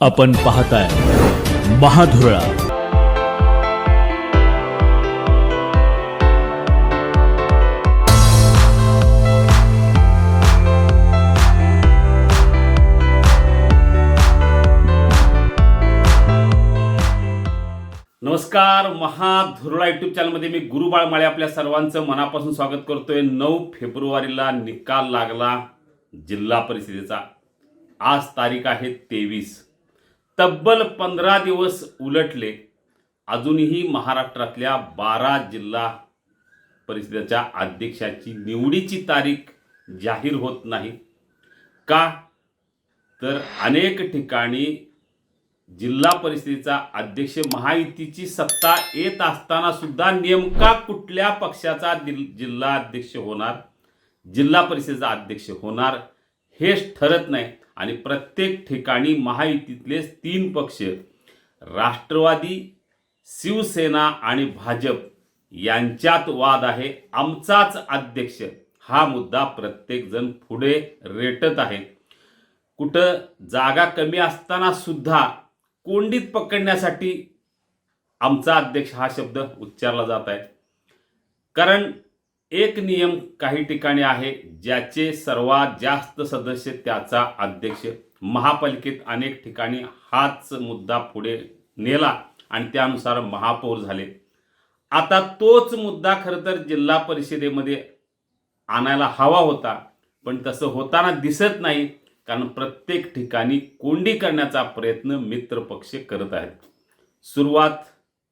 आपण पाहताय महाधुरळा. नमस्कार. महाधुरळा यूट्यूब चॅनलमध्ये मी गुरु बाळमाळे आपल्या सर्वांचं मनापासून स्वागत करतोय. 9 फेब्रुवारीला निकाल लागला जिल्हा परिषदेचा. आज तारीख आहे 23. तब्बल 15 दिवस उलटले, अजूनही महाराष्ट्रातल्या 12 जिल्हा परिषदेच्या अध्यक्षाची निवडीची तारीख जाहीर होत नाही. का तर अनेक ठिकाणी जिल्हा परिषदेचा अध्यक्ष महायुतीची सत्ता येत असताना सुद्धा नेमका कुठल्या पक्षाचा जिल्हा अध्यक्ष होणार, जिल्हा परिषदेचा अध्यक्ष होणार हेच ठरत नाही. आणि प्रत्येक ठिकाणी महायुतीतले 3 पक्ष राष्ट्रवादी, शिवसेना आणि भाजप यांच्यात वाद आहे. आमचाच अध्यक्ष हा मुद्दा प्रत्येक जण पुढे रेटत आहे. कुठं जागा कमी असताना सुद्धा कोंडीत पकडण्यासाठी आमचा अध्यक्ष हा शब्द उच्चारला जात आहे. कारण एक नियम काही ठिकाणी आहे, ज्याचे सर्वात जास्त सदस्य त्याचा अध्यक्ष. महापालिकेत अनेक ठिकाणी हाच मुद्दा पुढे नेला आणि त्यानुसार महापौर झाले. आता तोच मुद्दा खरं तर जिल्हा परिषदेमध्ये आणायला हवा होता, पण तसं होताना दिसत नाही. कारण प्रत्येक ठिकाणी कोंडी करण्याचा प्रयत्न मित्रपक्ष करत आहेत. सुरुवात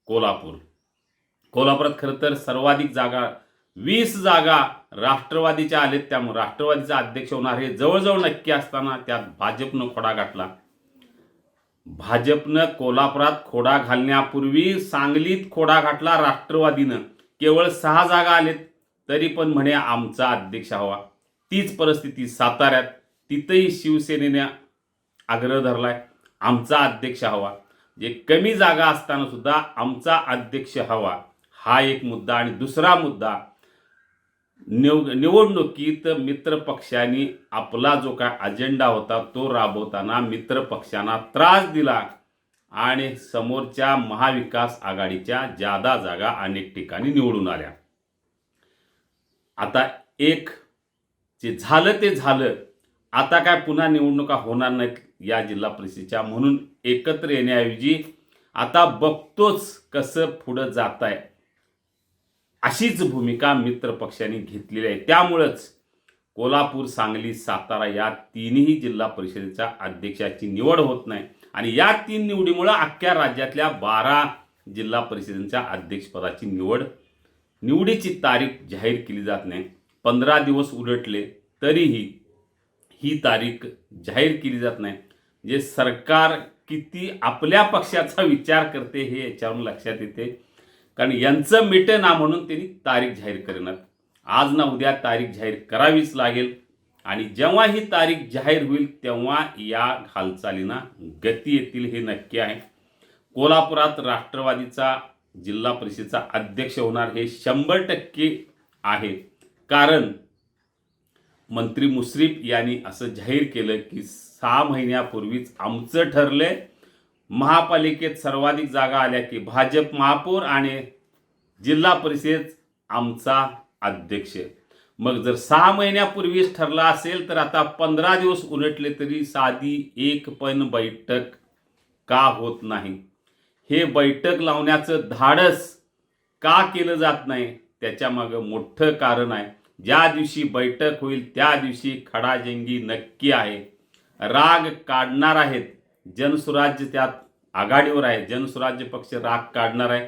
कोल्हापुरात खरं तर सर्वाधिक जागा 20 जागा राष्ट्रवादीच्या आलेत. त्यामुळे राष्ट्रवादीचा अध्यक्ष होणार हे जवळजवळ नक्की असताना त्यात भाजपनं खोडा घातला. भाजपनं कोल्हापुरात खोडा घालण्यापूर्वी सांगलीत खोडा घातला राष्ट्रवादीनं. केवळ 6 जागा आलेत तरी पण म्हणे आमचा अध्यक्ष हवा. तीच परिस्थिती साताऱ्यात. तिथंही शिवसेनेने आग्रह धरलाय आमचा अध्यक्ष हवा. जे कमी जागा असताना सुद्धा आमचा अध्यक्ष हवा हा एक मुद्दा. आणि दुसरा मुद्दा, निवडणुकीत मित्रपक्षांनी आपला जो काय अजेंडा होता तो राबवताना मित्रपक्षांना त्रास दिला आणि समोरच्या महाविकास आघाडीच्या जादा जागा अनेक ठिकाणी निवडून आल्या. आता एक जे झालं ते झालं. आता काय पुन्हा निवडणुका होणार नाहीत या जिल्हा परिषदेच्या, म्हणून एकत्र येण्याऐवजी आता बघतोच कसं पुढं जात आहे अशीच भूमिका मित्रपक्षांनी घेतलेली आहे. त्यामुळंच कोल्हापूर, सांगली, सातारा या 3ही जिल्हा परिषदेच्या अध्यक्षाची निवड होत नाही. आणि या 3 निवडीमुळं अख्ख्या राज्यातल्या 12 जिल्हा परिषदेच्या अध्यक्षपदाची निवडीची तारीख जाहीर केली जात नाही. 15 दिवस उलटले तरीही ही तारीख जाहीर केली जात नाही. जे सरकार किती आपल्या पक्षाचा विचार करते हे याच्यावरून लक्षात येते. कारण यांचं मिटेना म्हणून त्यांनी तारीख जाहीर करणार. आज ना उद्या तारीख जाहीर करावीच लागेल. आणि जेव्हा ही तारीख जाहीर होईल तेव्हा या हालचालींना गती येतील हे नक्की आहे. कोल्हापुरात राष्ट्रवादीचा जिल्हा परिषदेचा अध्यक्ष होणार हे 100% आहे. कारण मंत्री मुश्रीफ यांनी असं जाहीर केलं की 6 महिन्यापूर्वीच आमचं ठरले. महापालिकेत सर्वाधिक जागा आल्या की भाजप महापौर आणि जिल्हा परिषद आमचा अध्यक्ष. मग जर 6 महिन्यापूर्वीच ठरला असेल तर आता 15 दिवस उलटले तरी साधी एक पण बैठक का होत नाही? हे बैठक लावण्याचं धाडस का केलं जात नाही? त्याच्या मागं मोठं कारण आहे. ज्या दिवशी बैठक होईल त्या दिवशी खडाजंगी नक्की आहे. राग काढणार आहेत. जनसुराज्य त्यात आघाडीवर आहे. जनसुराज्य पक्ष राग काढणार आहे.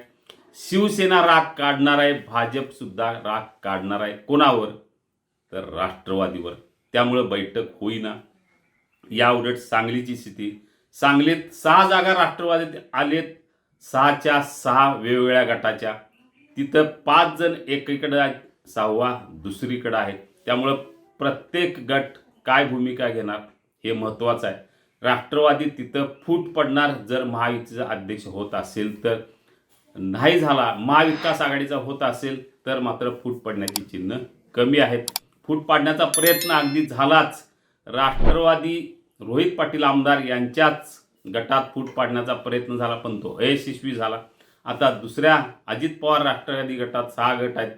शिवसेना राग काढणार आहे. भाजप सुद्धा राग काढणार आहे. कोणावर? तर राष्ट्रवादीवर. त्यामुळं बैठक होईना. या उलट सांगलीची स्थिती, सांगलीत 6 जागा राष्ट्रवादीत आलेत. 6च्या 6 वेगवेगळ्या गटाच्या. तिथं 5 जण एकीकडे आहेत, 6वा दुसरीकडे आहे. त्यामुळं प्रत्येक गट काय भूमिका घेणार हे महत्त्वाचं आहे. राष्ट्रवादी तिथं फूट पडणार जर महायुतीचा अध्यक्ष होत असेल तर. नाही झाला, महाविकास आघाडीचा होत असेल तर मात्र फूट पडण्याची चिन्ह कमी आहेत. फूट पाडण्याचा प्रयत्न अगदी झालाच. राष्ट्रवादी रोहित पाटील आमदार यांच्याच गटात फूट पाडण्याचा प्रयत्न झाला पण तो अयशस्वी झाला. आता दुसऱ्या अजित पवार राष्ट्रवादी गटात 6 गट आहेत,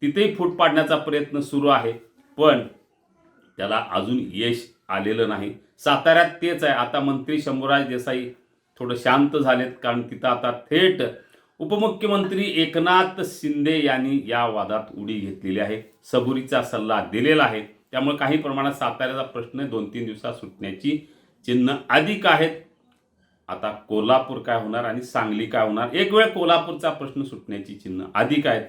तिथेही फूट पाडण्याचा प्रयत्न सुरू आहे, पण त्याला अजून यश आलेलं नाही. साताऱ्यात तेच आहे. आता मंत्री शंभूराज देसाई थोडं शांत झालेत, कारण तिथं आता थेट उपमुख्यमंत्री एकनाथ शिंदे यांनी या वादात उडी घेतलेली आहे, सबुरीचा सल्ला दिलेला आहे. त्यामुळे काही प्रमाणात साताऱ्याचा प्रश्न 2-3 दिवसात सुटण्याची चिन्ह अधिक आहेत. आता कोल्हापूर काय होणार आणि सांगली काय होणार, एक वेळ कोल्हापूरचा प्रश्न सुटण्याची चिन्ह अधिक आहेत,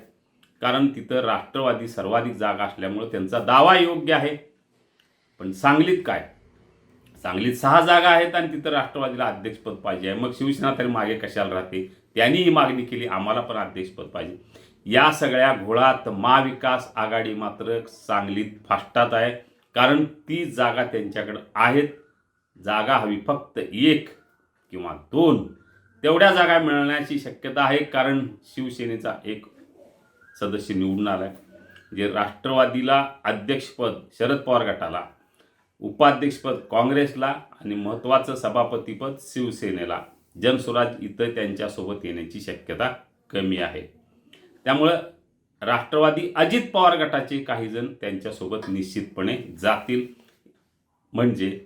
कारण तिथं राष्ट्रवादी सर्वाधिक जागा असल्यामुळे त्यांचा दावा योग्य आहे. पण सांगलीत काय, सांगलीत 6 जागा आहेत आणि तिथं राष्ट्रवादीला अध्यक्षपद पाहिजे आहे. मग शिवसेना तरी मागे कशाला राहते, त्यांनी ही मागणी केली, आम्हाला पण अध्यक्षपद पाहिजे. या सगळ्या घोळात महाविकास आघाडी मात्र सांगलीत फास्टात आहे, कारण ती जागा त्यांच्याकडे आहेत. जागा हवी फक्त 1 किंवा 2 तेवढ्या जागा मिळण्याची शक्यता आहे, कारण शिवसेनेचा एक सदस्य निवडून आला आहे. जे राष्ट्रवादीला अध्यक्षपद शरद पवार गटाला, उपाध्यक्षपद काँग्रेसला आणि महत्त्वाचं सभापतीपद शिवसेनेला, जनसुराज इथं त्यांच्यासोबत येण्याची शक्यता कमी आहे. त्यामुळं राष्ट्रवादी अजित पवार गटाचे काही जण त्यांच्यासोबत निश्चितपणे जातील. म्हणजे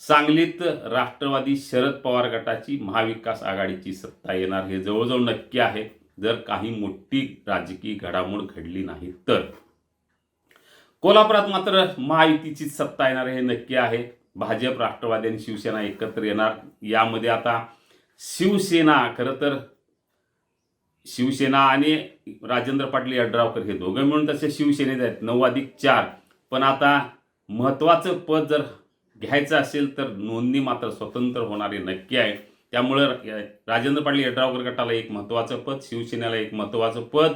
सांगलीत राष्ट्रवादी शरद पवार गटाची महाविकास आघाडीची सत्ता येणार हे जवळजवळ नक्की आहे, जर काही मोठी राजकीय घडामोड घडली नाही तर. कोल्हापुरात मात्र महायुतीची सत्ता येणार हे नक्की आहे. भाजप, राष्ट्रवादी आणि शिवसेना एकत्र येणार. यामध्ये आता शिवसेना, खरं तर शिवसेना आणि राजेंद्र पाटील यड्रावकर हे दोघं मिळून तसे शिवसेनेत आहेत 9+4. पण आता महत्त्वाचं पद जर घ्यायचं असेल तर नोंदणी मात्र स्वतंत्र होणारे नक्की आहे. त्यामुळं राजेंद्र पाटील यड्रावकर गटाला एक महत्त्वाचं पद, शिवसेनेला एक महत्त्वाचं पद,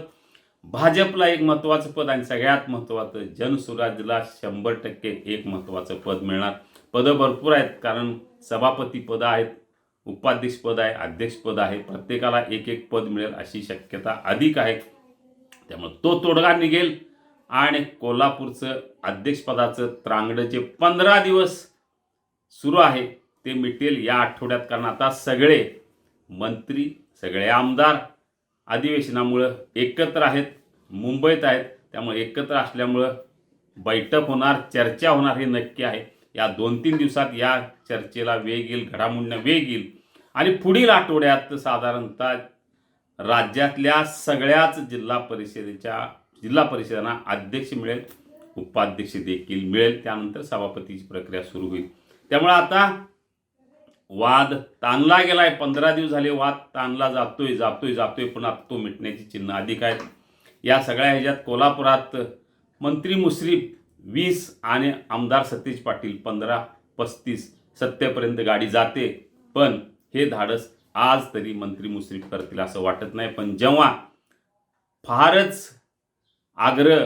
भाजपला एक महत्त्वाचं पद आणि सगळ्यात महत्त्वाचं जनसुराजला 100% एक महत्त्वाचं पद मिळणार. पदं भरपूर आहेत, कारण सभापती पद आहेत, उपाध्यक्ष पद आहे, अध्यक्ष पद आहे, प्रत्येकाला एक पद मिळेल अशी शक्यता अधिक आहे. त्यामुळे तो तोडगा निघेल आणि कोल्हापूरचं अध्यक्षपदाचं त्रांगडं जे 15 दिवस सुरू आहे ते मिटेल या आठवड्यात, कारण आता सगळे मंत्री, सगळे आमदार अधिवेशनामुळं एकत्र आहेत, मुंबईत आहेत. त्यामुळे एकत्र असल्यामुळं बैठक होणार, चर्चा होणार हे नक्की आहे. या 2-3 दिवसात या चर्चेला वेग येईल, घडामोडींना वेग येईल आणि पुढील आठवड्यात साधारणतः राज्यातल्या सगळ्याच जिल्हा परिषदांना अध्यक्ष मिळेल, उपाध्यक्ष देखील मिळेल. त्यानंतर सभापतीची प्रक्रिया सुरू होईल. त्यामुळे आता वाद ताणला गेलाय. 15 दिवस झाले वाद ताणला जातोय पण आता तो मिटण्याची चिन्ह अधिक आहेत. या सगळ्या ह्याच्यात कोल्हापुरात मंत्री मुश्रीफ 20 आणि आमदार सतेज पाटील 15-35 सत्तेपर्यंत गाडी जाते. पण हे धाडस आज तरी मंत्री मुश्रीफ करतील असं वाटत नाही. पण जेव्हा फारच आग्रह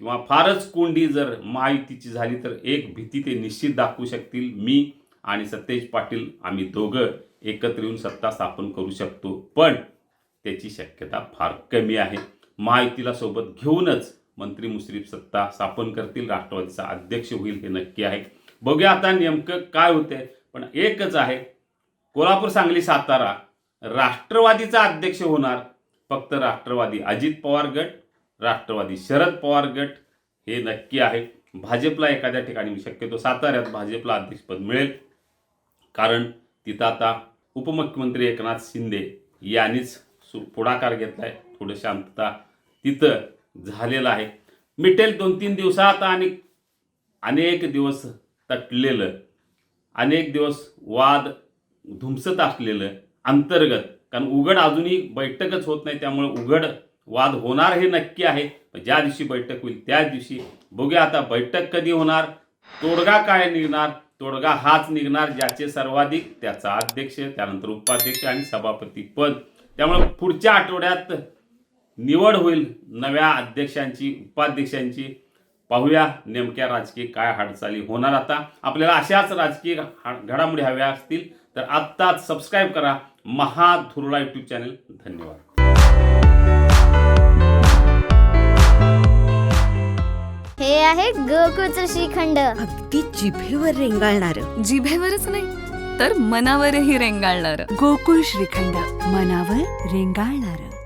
किंवा फारच कोंडी जर महायुतीची झाली तर एक भीती ते निश्चित दाखवू शकतील. मी आणि सतेज पाटील आम्ही दोघं एकत्र येऊन सत्ता स्थापन करू शकतो, पण त्याची शक्यता फार कमी आहे. महायुतीला सोबत घेऊनच मंत्री मुश्रीफ सत्ता स्थापन करतील, राष्ट्रवादीचा अध्यक्ष होईल हे नक्की आहे. बघूया आता नेमकं काय होतंय. पण एकच आहे, कोल्हापूर, सांगली, सातारा राष्ट्रवादीचा अध्यक्ष होणार फक्त राष्ट्रवादी अजित पवार गट, राष्ट्रवादी शरद पवार गट हे नक्की आहे. भाजपला एखाद्या ठिकाणी शक्यतो साताऱ्यात भाजपला अध्यक्षपद मिळेल, कारण तिथं आता उपमुख्यमंत्री एकनाथ शिंदे यांनीच पुढाकार घेतलाय. थोडं शांतता तिथं झालेलं आहे. मिटेल 2-3 दिवसात आणि अनेक दिवस तटलेलं, अनेक दिवस वाद धुमसत असलेलं अंतर्गत, कारण उघड अजूनही बैठकच होत नाही, त्यामुळे उघड वाद होणार हे नक्की आहे. ज्या दिवशी बैठक होईल त्या दिवशी बघूया आता बैठक कधी होणार, तोडगा काय निघणार. तोडगा हाच निघणार ज्याचे सर्वाधिक त्याचा अध्यक्ष, त्यानंतर उपाध्यक्ष आणि सभापती पद. त्यामुळे पुढच्या आठवड्यात निवड होईल नव्या अध्यक्षांची, उपाध्यक्षांची. पाहूया नेमक्या राजकीय काय हालचाली होणार. आता आपल्याला अशाच राजकीय घडामोडी हव्या असतील तर आत्ताच सबस्क्राईब करा महाधुरळा यूट्यूब चॅनल. धन्यवाद. हे आहे गोकुळचं श्रीखंड. अगदी जिभेवर रेंगाळणार. जिभेवरच नाही तर मनावरही रेंगाळणार. गोकुळ श्रीखंड, मनावर रेंगाळणार.